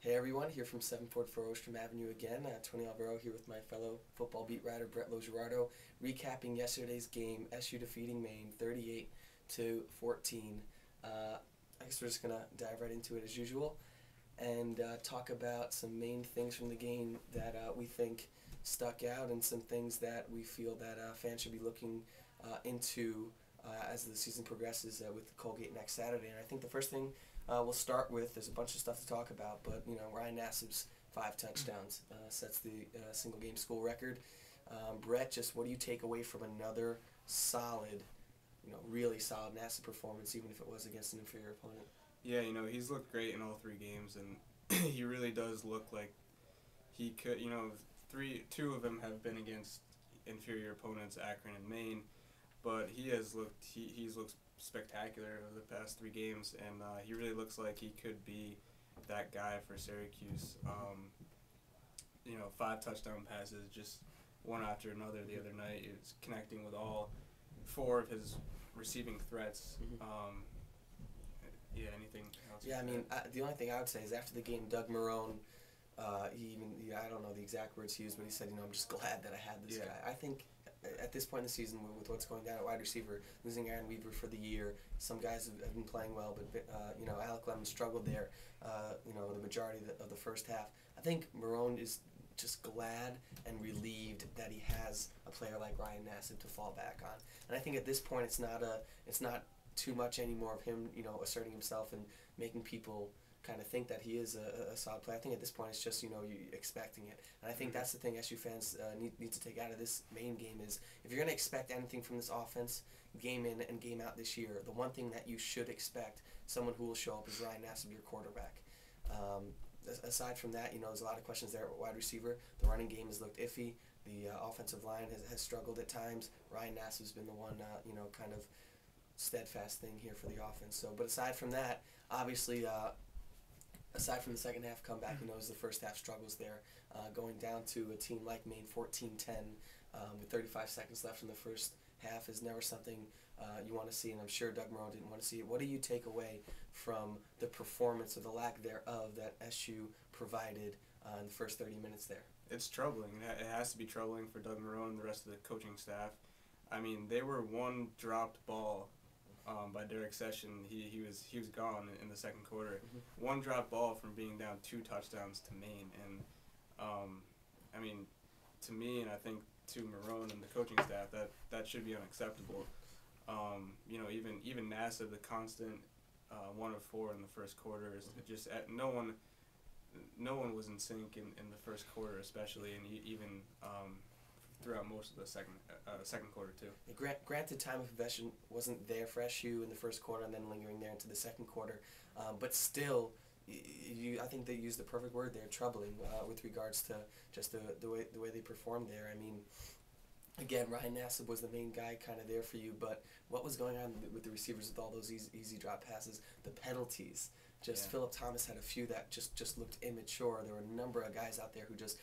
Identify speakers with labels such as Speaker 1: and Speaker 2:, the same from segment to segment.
Speaker 1: Hey everyone, here from 744 Ostrom Avenue again. Tony Olivero here with my fellow football beat writer Brett LoGiurato, recapping yesterday's game, SU defeating Maine 38-14. I guess we're just going to dive right into it as usual and talk about some main things from the game that we think stuck out and some things that we feel that fans should be looking into as the season progresses with Colgate next Saturday. And I think the first thing we'll start with, there's a bunch of stuff to talk about, but Ryan Nassib's 5 touchdowns sets the single game school record. Brett, just what do you take away from another solid, really solid Nassib performance, even if it was against an inferior opponent?
Speaker 2: Yeah, he's looked great in all 3 games, and he really does look like he could. Two of them have been against inferior opponents, Akron and Maine, but he's looked spectacular over the past 3 games, and he really looks like he could be that guy for Syracuse. 5 touchdown passes, just one after another the other night. It's connecting with all 4 of his receiving threats. Anything else?
Speaker 1: Yeah, the only thing I would say is after the game, Doug Marrone, I don't know the exact words he used, but he said, I'm just glad that I had this guy. I think at this point in the season, with what's going down at wide receiver, losing Aaron Weaver for the year, some guys have been playing well, but Alec Lemon struggled there, the majority of the first half. I think Marrone is just glad and relieved that he has a player like Ryan Nassib to fall back on. And I think at this point, it's not too much anymore of him, asserting himself and making people kind of think that he is a solid player. I think at this point it's just, you expecting it. And I think that's the thing SU fans need to take out of this Maine game is if you're going to expect anything from this offense, game in and game out this year, the one thing that you should expect, someone who will show up is Ryan Nassib, your quarterback. Aside from that, there's a lot of questions there at wide receiver. The running game has looked iffy. The offensive line has struggled at times. Ryan Nassib's been the one, kind of steadfast thing here for the offense. So, but aside from that, obviously, aside from the second half comeback, is the first half struggles there. Going down to a team like Maine 14-10 with 35 seconds left in the first half is never something you want to see, and I'm sure Doug Marrone didn't want to see it. What do you take away from the performance or the lack thereof that SU provided in the first 30 minutes there?
Speaker 2: It's troubling. It has to be troubling for Doug Marrone and the rest of the coaching staff. They were one dropped ball by Derek Session. He was gone in the second quarter. One dropped ball from being down 2 touchdowns to Maine, and to me, and I think to Marrone and the coaching staff, that should be unacceptable. Even Nassib, the constant 1 of 4 in the first quarter, is just no one was in sync in the first quarter, especially, and even throughout most of the second quarter too.
Speaker 1: Granted, time of possession wasn't there for SU in the first quarter and then lingering there into the second quarter, but still, I think they used the perfect word there, troubling, with regards to just the way they performed there. Again, Ryan Nassib was the main guy kind of there for you, but what was going on with the receivers with all those easy drop passes, the penalties? Philip Thomas had a few that just looked immature. There were a number of guys out there who just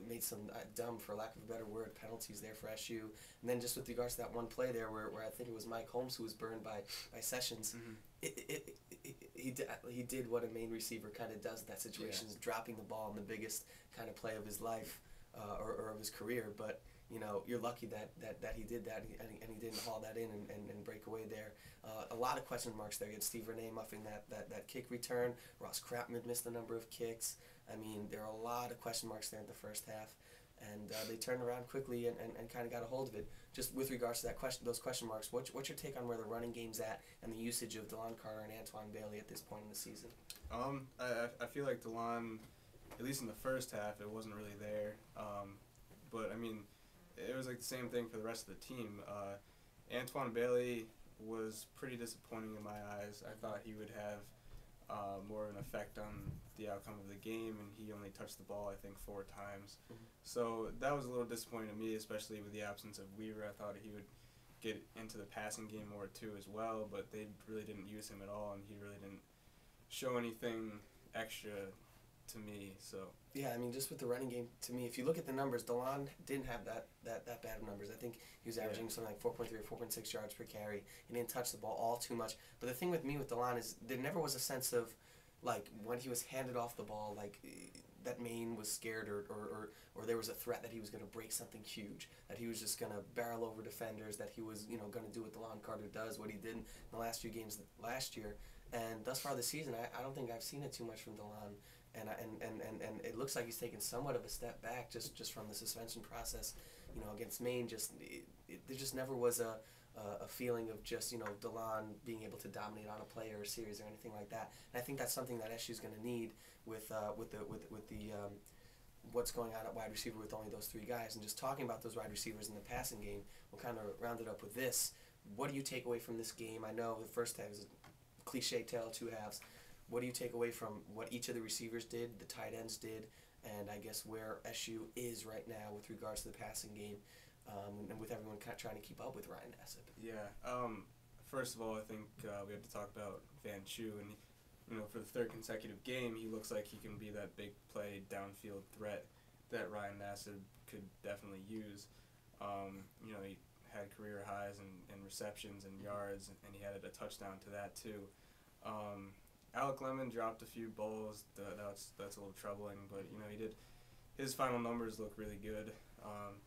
Speaker 1: made some dumb, for lack of a better word, penalties there for SU. And then just with regards to that one play there where I think it was Mike Holmes who was burned by Sessions, he did what a Maine receiver kind of does in that situation, is dropping the ball in the biggest kind of play of his life or of his career. But you're lucky that he did that and he didn't haul that in and break away there. A lot of question marks there. You had Steve Renee muffing that kick return. Ross Crapman missed a number of kicks. There are a lot of question marks there in the first half, and they turned around quickly and kind of got a hold of it. Just with regards to those question marks, what's your take on where the running game's at and the usage of DeLon Carter and Antoine Bailey at this point in the season?
Speaker 2: I feel like DeLon, at least in the first half, it wasn't really there. But it was like the same thing for the rest of the team. Antoine Bailey was pretty disappointing in my eyes. I thought he would have more of an effect on the outcome of the game, and he only touched the ball, I think, 4 times. So that was a little disappointing to me, especially with the absence of Weaver. I thought he would get into the passing game more too as well, but they really didn't use him at all, and he really didn't show anything extra to me. So
Speaker 1: yeah, just with the running game, to me, if you look at the numbers, DeLon didn't have that bad of numbers. I think he was averaging something like 4.3 or 4.6 yards per carry. He didn't touch the ball all too much. But the thing with me with DeLon is there never was a sense of, like when he was handed off the ball, like that Maine was scared or there was a threat that he was going to break something huge, that he was just going to barrel over defenders, that he was going to do what DeLon Carter does, what he did in the last few games last year. And thus far this season, I don't think I've seen it too much from DeLon. And it looks like he's taken somewhat of a step back just from the suspension process, against Maine. There just never was a feeling of just DeLon being able to dominate on a play or a series or anything like that. And I think that's something that SU's going to need with what's going on at wide receiver with only those three guys. And just talking about those wide receivers in the passing game, we'll kind of round it up with this. What do you take away from this game? I know the first half is a cliche tale of two halves. What do you take away from what each of the receivers did, the tight ends did, and I guess where SU is right now with regards to the passing game, and with everyone kind of trying to keep up with Ryan Nassib?
Speaker 2: Yeah. First of all, I think we have to talk about Van Chu, and for the third consecutive game, he looks like he can be that big play downfield threat that Ryan Nassib could definitely use. He had career highs in receptions and yards, and he added a touchdown to that too. Alec Lemon dropped a few balls. That's a little troubling, but he did. His final numbers look really good.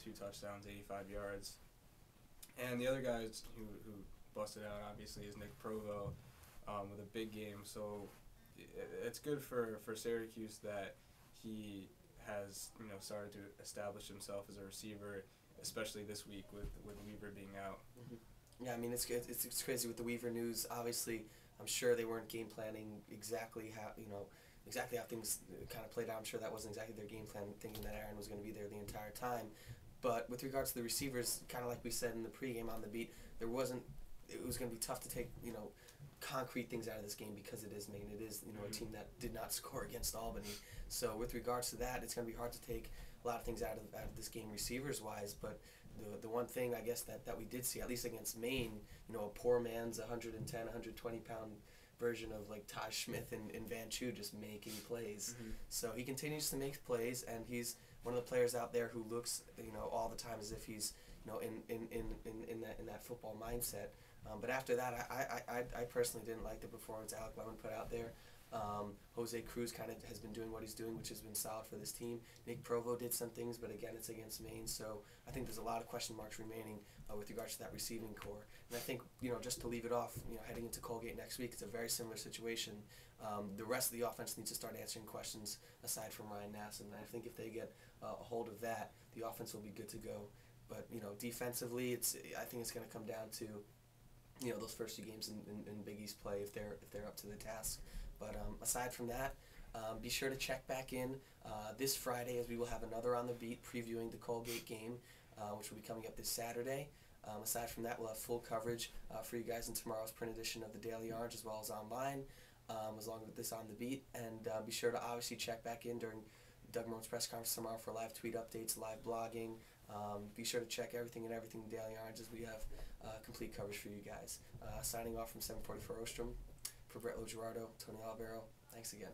Speaker 2: 2 touchdowns, 85 yards. And the other guys who busted out obviously is Nick Provo with a big game. So it's good for Syracuse that he has started to establish himself as a receiver, especially this week with Weaver being out.
Speaker 1: Mm-hmm. Yeah, I mean it's crazy with the Weaver news. Obviously, I'm sure they weren't game planning exactly how things kind of played out. I'm sure that wasn't exactly their game plan, thinking that Aaron was going to be there the entire time. But with regards to the receivers, kind of like we said in the pregame on the beat, it was going to be tough to take concrete things out of this game because it is Maine. It is a team that did not score against Albany. So with regards to that, it's going to be hard to take a lot of things out of this game receivers wise. But the one thing I guess that we did see, at least against Maine, a poor man's 110, 120 pound version of like Taj Smith and Van Chu just making plays. Mm-hmm. So he continues to make plays, and he's one of the players out there who looks all the time as if he's in that football mindset. But after that, I personally didn't like the performance Alec Lemon put out there. Jose Cruz kind of has been doing what he's doing, which has been solid for this team. Nick Provo did some things, but again, it's against Maine, so I think there's a lot of question marks remaining with regards to that receiving core. And I think, just to leave it off, heading into Colgate next week, it's a very similar situation. The rest of the offense needs to start answering questions aside from Ryan Nassib, and I think if they get a hold of that, the offense will be good to go. But defensively, I think it's going to come down to those first 2 games in Big East play if they're up to the task. But aside from that, be sure to check back in this Friday, as we will have another On the Beat previewing the Colgate game, which will be coming up this Saturday. Aside from that, we'll have full coverage for you guys in tomorrow's print edition of the Daily Orange, as well as online, as long as this On the Beat. And be sure to obviously check back in during Doug Marone's press conference tomorrow for live tweet updates, live blogging. Be sure to check everything Daily Orange, as we have complete coverage for you guys. Signing off from 744 Ostrom, for Brett LoGiurato, Tony Olivero. Thanks again.